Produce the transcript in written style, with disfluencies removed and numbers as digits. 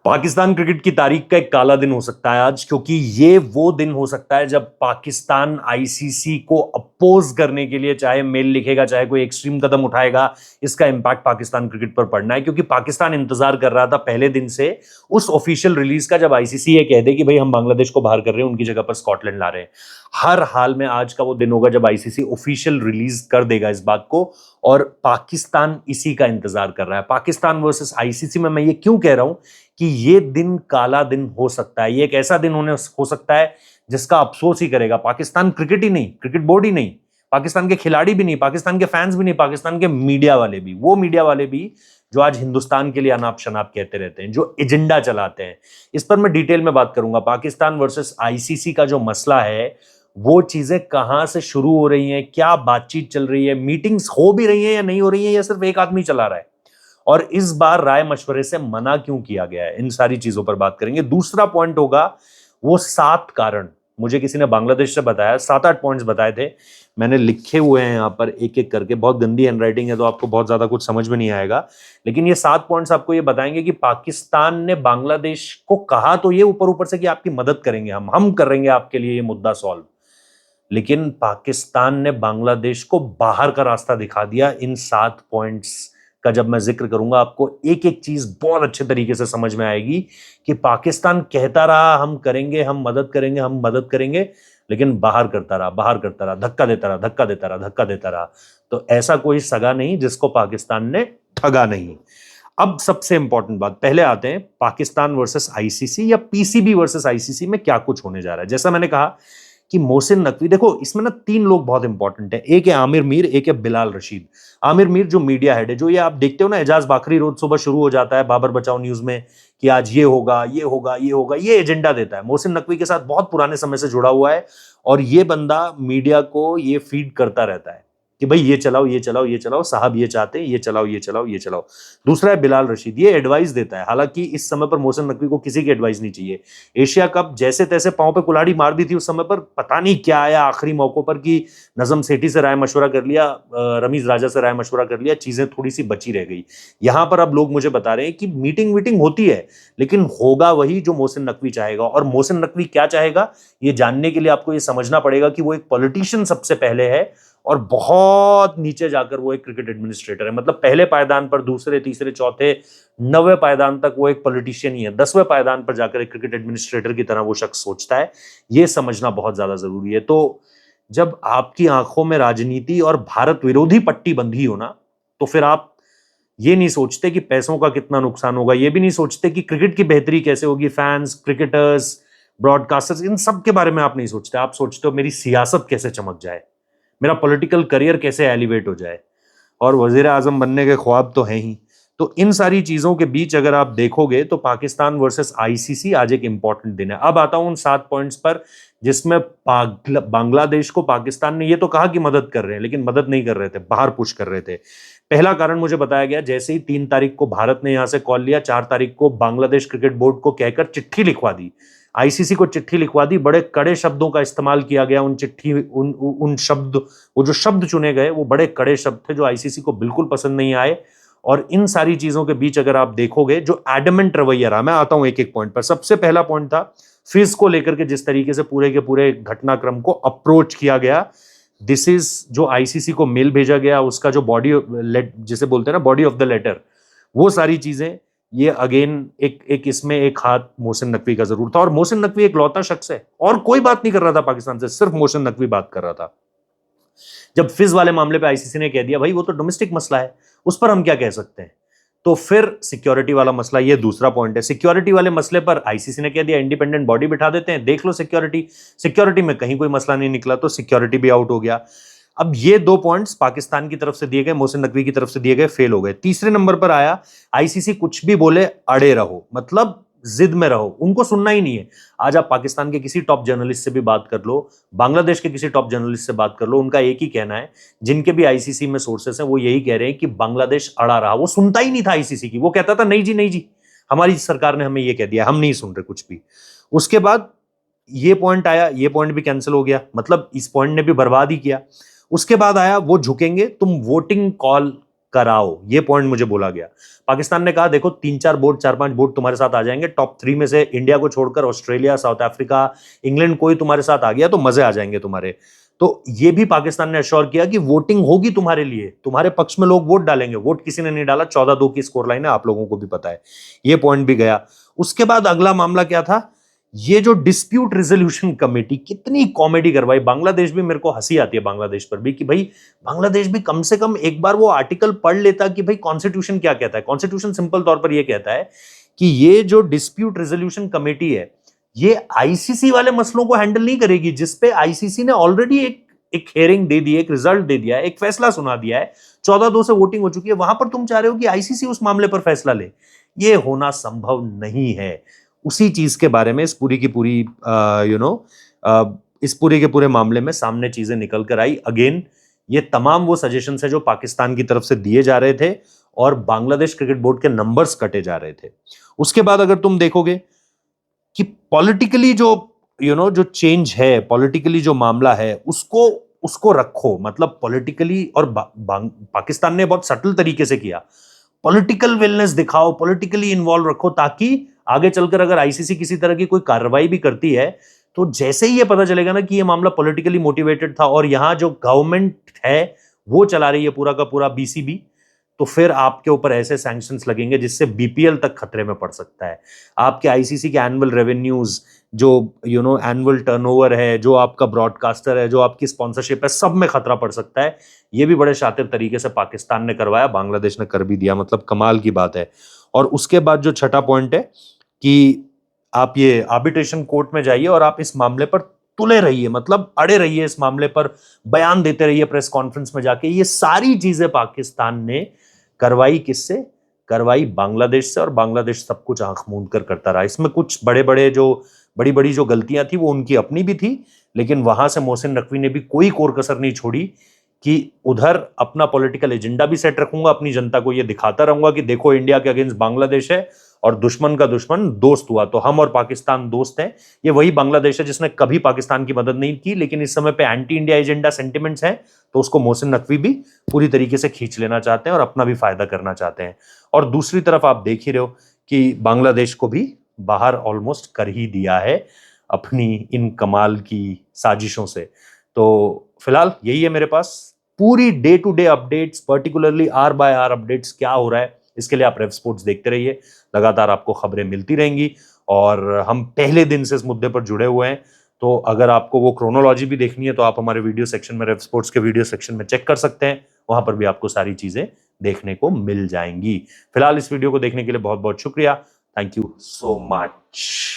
Pakistan cricket की तारीख का एक काला दिन हो सकता है आज, क्योंकि ये वो दिन हो सकता है जब पाकिस्तान आईसीसी को अपोज करने के लिए चाहे मेल लिखेगा, चाहे कोई एक्सट्रीम कदम उठाएगा, इसका इंपैक्ट पाकिस्तान क्रिकेट पर पड़ना है। क्योंकि पाकिस्तान इंतजार कर रहा था पहले दिन से उस ऑफिशियल रिलीज का, जब आईसीसी ये कह दे कि भाई हम बांग्लादेश को बाहर कर रहे हैं, उनकी जगह पर स्कॉटलैंड ला रहे हैं। हर हाल में आज का वो दिन होगा जब आईसीसी ऑफिशियल रिलीज कर देगा इस बात को, और पाकिस्तान इसी का इंतजार कर रहा है। पाकिस्तान वर्सेस आईसीसी में मैं ये क्यों कह रहा हूं कि ये दिन काला दिन हो सकता है, ये एक ऐसा दिन हो सकता है जिसका अफसोस ही करेगा पाकिस्तान क्रिकेट ही नहीं, क्रिकेट बोर्ड ही नहीं, पाकिस्तान के खिलाड़ी भी नहीं, पाकिस्तान के फैंस भी नहीं, पाकिस्तान के मीडिया वाले भी, वो मीडिया वाले भी जो आज हिंदुस्तान के लिए अनाप शनाप कहते रहते हैं, जो एजेंडा चलाते हैं। इस पर मैं डिटेल में बात करूंगा। पाकिस्तान वर्सेस आईसीसी का जो मसला है, वो चीजें कहां से शुरू हो रही हैं, क्या बातचीत चल रही है, मीटिंग्स हो भी रही हैं या नहीं हो रही हैं, या सिर्फ एक आदमी चला रहा है, और इस बार राय मशवरे से मना क्यों किया गया है, इन सारी चीजों पर बात करेंगे। दूसरा पॉइंट होगा वो 7 कारण। मुझे किसी ने बांग्लादेश से बताया, 7-8 पॉइंट्स बताए थे, मैंने लिखे हुए हैं यहां पर एक एक करके। बहुत गंदी हैंडराइटिंग है तो आपको बहुत ज्यादा कुछ समझ में नहीं आएगा, लेकिन ये 7 पॉइंट्स आपको ये बताएंगे कि पाकिस्तान ने बांग्लादेश को कहा तो ये ऊपर ऊपर से कि आपकी मदद करेंगे, हम करेंगे आपके लिए ये मुद्दा सॉल्व, लेकिन पाकिस्तान ने बांग्लादेश को बाहर का रास्ता दिखा दिया। इन 7 पॉइंट्स का जब मैं जिक्र करूंगा, आपको एक एक चीज बहुत अच्छे तरीके से समझ में आएगी कि पाकिस्तान कहता रहा हम करेंगे, हम मदद करेंगे, हम मदद करेंगे, लेकिन बाहर करता रहा, बाहर करता रहा, धक्का देता रहा, धक्का देता रहा, धक्का देता रहा। तो ऐसा कोई सगा नहीं जिसको पाकिस्तान ने ठगा नहीं। अब सबसे इंपॉर्टेंट बात, पहले आते हैं पाकिस्तान वर्सेस आईसीसी या पीसीबी वर्सेस आईसीसी में क्या कुछ होने जा रहा है। जैसा मैंने कहा कि मोहसिन नकवी, देखो इसमें ना 3 लोग बहुत इंपॉर्टेंट है, एक है आमिर मीर, एक है बिलाल रशीद। आमिर मीर जो मीडिया हेड है, जो ये आप देखते हो ना, एजाज बाकरी रोज सुबह शुरू हो जाता है बाबर बचाओ न्यूज में कि आज ये होगा, ये होगा, ये होगा, ये एजेंडा देता है। मोहसिन नकवी के साथ बहुत पुराने समय से जुड़ा हुआ है, और ये बंदा मीडिया को ये फीड करता रहता है कि भाई ये चलाओ, ये चलाओ, ये चलाओ, साहब ये चाहते हैं, ये चलाओ, ये चलाओ, ये चलाओ। दूसरा है बिलाल रशीद, ये एडवाइस देता है। हालांकि इस समय पर मोहसिन नकवी को किसी की एडवाइस नहीं चाहिए। एशिया कप जैसे तैसे पांव पे कुल्हाड़ी मार दी थी उस समय पर, पता नहीं क्या आया आखिरी मौकों पर कि नजम सेठी से राय मशवरा कर लिया, रमीज राजा से राय मशवरा कर लिया, चीजें थोड़ी सी बची रह गई। यहां पर अब लोग मुझे बता रहे हैं कि मीटिंग होती है, लेकिन होगा वही जो मोहसिन नकवी चाहेगा। और मोहसिन नकवी क्या चाहेगा, ये जानने के लिए आपको ये समझना पड़ेगा कि वो एक पॉलिटिशियन सबसे पहले है, और बहुत नीचे जाकर वो एक क्रिकेट एडमिनिस्ट्रेटर है। मतलब पहले पायदान पर, दूसरे, तीसरे, चौथे, 9वें पायदान तक वो एक पॉलिटिशियन ही है, 10वें पायदान पर जाकर एक क्रिकेट एडमिनिस्ट्रेटर की तरह वो शख्स सोचता है। ये समझना बहुत ज्यादा जरूरी है। तो जब आपकी आंखों में राजनीति और भारत विरोधी पट्टी बंधी हो ना, तो फिर आप ये नहीं सोचते कि पैसों का कितना नुकसान होगा, ये भी नहीं सोचते कि क्रिकेट की बेहतरी कैसे होगी, फैंस, क्रिकेटर्स, ब्रॉडकास्टर्स, इन सब के बारे में आप नहीं सोचते। आप सोचते हो मेरी सियासत कैसे चमक जाए, मेरा पॉलिटिकल करियर कैसे एलिवेट हो जाए, और वजीर आजम बनने के ख्वाब तो हैं ही। तो इन सारी चीजों के बीच अगर आप देखोगे तो पाकिस्तान वर्सेस आईसीसी आज एक इंपॉर्टेंट दिन है। अब आता हूं उन 7 पॉइंट्स पर जिसमें बांग्लादेश को पाकिस्तान ने ये तो कहा कि मदद कर रहे हैं, लेकिन मदद नहीं कर रहे थे, बाहर पुश कर रहे थे। पहला कारण मुझे बताया गया, जैसे ही 3 तारीख को भारत ने यहां से कॉल लिया, 4 तारीख को बांग्लादेश क्रिकेट बोर्ड को कहकर चिट्ठी लिखवा दी, आईसीसी को चिट्ठी लिखवा दी। बड़े कड़े शब्दों का इस्तेमाल किया गया उन चिट्ठी, उन शब्द, वो जो शब्द चुने गए वो बड़े कड़े शब्द थे जो आईसीसी को बिल्कुल पसंद नहीं आए। और इन सारी चीजों के बीच अगर आप देखोगे जो एडमेंट रवैया रहा, मैं आता हूं एक एक पॉइंट पर। सबसे पहला पॉइंट था फिज को लेकर के जिस तरीके से पूरे के पूरे घटनाक्रम को अप्रोच किया गया। दिस इज जो आईसीसी को मेल भेजा गया, उसका जो बॉडी, जिसे बोलते हैं ना बॉडी ऑफ द लेटर, वो सारी चीजें, ये अगेन एक इसमें एक हाथ मोहसिन नकवी का जरूर था। और मोहसिन नकवी एक लौता शख्स है, और कोई बात नहीं कर रहा था पाकिस्तान से, सिर्फ मोहसिन नकवी बात कर रहा था। जब फिज वाले मामले पे आईसीसी ने कह दिया भाई वो तो डोमेस्टिक मसला है, उस पर हम क्या कह सकते हैं, तो फिर सिक्योरिटी वाला मसला, ये दूसरा पॉइंट है। सिक्योरिटी वाले मसले पर आईसीसी ने कह दिया इंडिपेंडेंट बॉडी बिठा देते हैं, देख लो सिक्योरिटी में कहीं कोई मसला नहीं निकला, तो सिक्योरिटी भी आउट हो गया। अब ये 2 पॉइंट्स पाकिस्तान की तरफ से दिए गए, मोहसिन नकवी की तरफ से दिए गए, फेल हो गए। तीसरे नंबर पर आया आईसीसी कुछ भी बोले अड़े रहो, मतलब जिद में रहो, उनको सुनना ही नहीं है। आज आप पाकिस्तान के किसी टॉप जर्नलिस्ट से भी बात कर लो, बांग्लादेश के किसी टॉप जर्नलिस्ट से बात कर लो, उनका एक ही कहना है, जिनके भी आईसीसी में सोर्सेस हैं वो यही कह रहे हैं कि बांग्लादेश अड़ा रहा, वो सुनता ही नहीं था आईसीसी की। वो कहता था नहीं जी, नहीं जी, हमारी सरकार ने हमें ये कह दिया, हम नहीं सुन रहे कुछ भी। उसके बाद ये पॉइंट आया, ये पॉइंट भी कैंसिल हो गया, मतलब इस पॉइंट ने भी बर्बाद ही किया। उसके बाद आया वो झुकेंगे, तुम वोटिंग कॉल कराओ, ये पॉइंट मुझे बोला गया। पाकिस्तान ने कहा देखो 3-4 बोर्ड 4-5 बोर्ड तुम्हारे साथ आ जाएंगे, टॉप 3 में से इंडिया को छोड़कर ऑस्ट्रेलिया, साउथ अफ्रीका, इंग्लैंड कोई तुम्हारे साथ आ गया तो मजे आ जाएंगे तुम्हारे। तो ये भी पाकिस्तान ने अश्योर किया कि वोटिंग होगी तुम्हारे लिए, तुम्हारे पक्ष में लोग वोट डालेंगे। वोट किसी ने नहीं डाला, 14-2 की स्कोर लाइन है, आप लोगों को भी पता है। ये पॉइंट भी गया। उसके बाद अगला मामला क्या था, ये जो डिस्प्यूट रेजोल्यूशन कमेटी, कितनी कॉमेडी करवाई। बांग्लादेश भी, मेरे को हंसी आती है बांग्लादेश पर भी कि भाई बांग्लादेश भी कम से कम एक बार वो आर्टिकल पढ़ लेता कि भाई कॉन्स्टिट्यूशन क्या कहता है। कॉन्स्टिट्यूशन सिंपल तौर पर यह कहता है कि ये जो डिस्प्यूट रेजोल्यूशन कमेटी है ये आईसीसी वाले मसलों को हैंडल नहीं करेगी, जिसपे आईसीसी ने ऑलरेडी एक हेयरिंग दे दी है, एक रिजल्ट दे दिया है, एक फैसला सुना दिया है, 14-2 से वोटिंग हो चुकी है। वहां पर तुम चाह रहे हो कि आईसीसी उस मामले पर फैसला ले, ये होना संभव नहीं है। उसी चीज के बारे में इस पूरी की पूरी इस पूरे के पूरे मामले में सामने चीजें निकल कर आई। अगेन ये तमाम वो सजेशन है जो पाकिस्तान की तरफ से दिए जा रहे थे और बांग्लादेश क्रिकेट बोर्ड के नंबर्स कटे जा रहे थे। उसके बाद अगर तुम देखोगे कि पॉलिटिकली जो चेंज है, पॉलिटिकली जो मामला है, उसको रखो, मतलब पॉलिटिकली। और पाकिस्तान ने बहुत सटल तरीके से किया, पॉलिटिकल विलनेस दिखाओ, पॉलिटिकली इन्वॉल्व रखो, ताकि आगे चलकर अगर आईसीसी किसी तरह की कोई कार्रवाई भी करती है तो जैसे ही ये पता चलेगा ना कि ये मामला पॉलिटिकली मोटिवेटेड था और यहां जो गवर्नमेंट है वो चला रही है पूरा का पूरा बीसीबी, तो फिर आपके ऊपर ऐसे सैंक्शंस लगेंगे जिससे बीपीएल तक खतरे में पड़ सकता है। आपके आईसीसी के एनुअल रेवेन्यूज, जो एनुअल टर्नओवर है, जो आपका ब्रॉडकास्टर है, जो आपकी स्पॉन्सरशिप है, सब में खतरा पड़ सकता है। ये भी बड़े शातिर तरीके से पाकिस्तान ने करवाया, बांग्लादेश ने कर भी दिया, मतलब कमाल की बात है। और उसके बाद जो छठा पॉइंट है कि आप ये आर्बिट्रेशन कोर्ट में जाइए और आप इस मामले पर तुले रहिए, मतलब अड़े रहिए इस मामले पर, बयान देते रहिए प्रेस कॉन्फ्रेंस में जाके। ये सारी चीजें पाकिस्तान ने करवाई, किससे करवाई? बांग्लादेश से। और बांग्लादेश सब कुछ आंख मूंद कर करता रहा। इसमें कुछ बड़ी बड़ी जो गलतियां थी वो उनकी अपनी भी थी, लेकिन वहां से मोहसिन नकवी ने भी कोई कोर कसर नहीं छोड़ी कि उधर अपना पॉलिटिकल एजेंडा भी सेट रखूंगा, अपनी जनता को ये दिखाता रहूंगा कि देखो इंडिया के अगेंस्ट बांग्लादेश है और दुश्मन का दुश्मन दोस्त हुआ, तो हम और पाकिस्तान दोस्त हैं। ये वही बांग्लादेश है जिसने कभी पाकिस्तान की मदद नहीं की, लेकिन इस समय पे एंटी इंडिया एजेंडा सेंटिमेंट्स हैं, तो उसको मोहसिन नकवी भी पूरी तरीके से खींच लेना चाहते हैं और अपना भी फायदा करना चाहते हैं। और दूसरी तरफ आप देख ही रहे हो कि बांग्लादेश को भी बाहर ऑलमोस्ट कर ही दिया है अपनी इन कमाल की साजिशों से। तो फिलहाल यही है मेरे पास, पूरी day to day updates, particularly R by R updates, क्या हो रहा है इसके लिए आप रेव स्पोर्ट्स देखते रहिए। लगातार आपको खबरें मिलती रहेंगी और हम पहले दिन से इस मुद्दे पर जुड़े हुए हैं। तो अगर आपको वो क्रोनोलॉजी भी देखनी है तो आप हमारे वीडियो सेक्शन में, रेव स्पोर्ट्स के वीडियो सेक्शन में चेक कर सकते हैं, वहां पर भी आपको सारी चीजें देखने को मिल जाएंगी। फिलहाल इस वीडियो को देखने के लिए बहुत बहुत शुक्रिया। Thank you so much.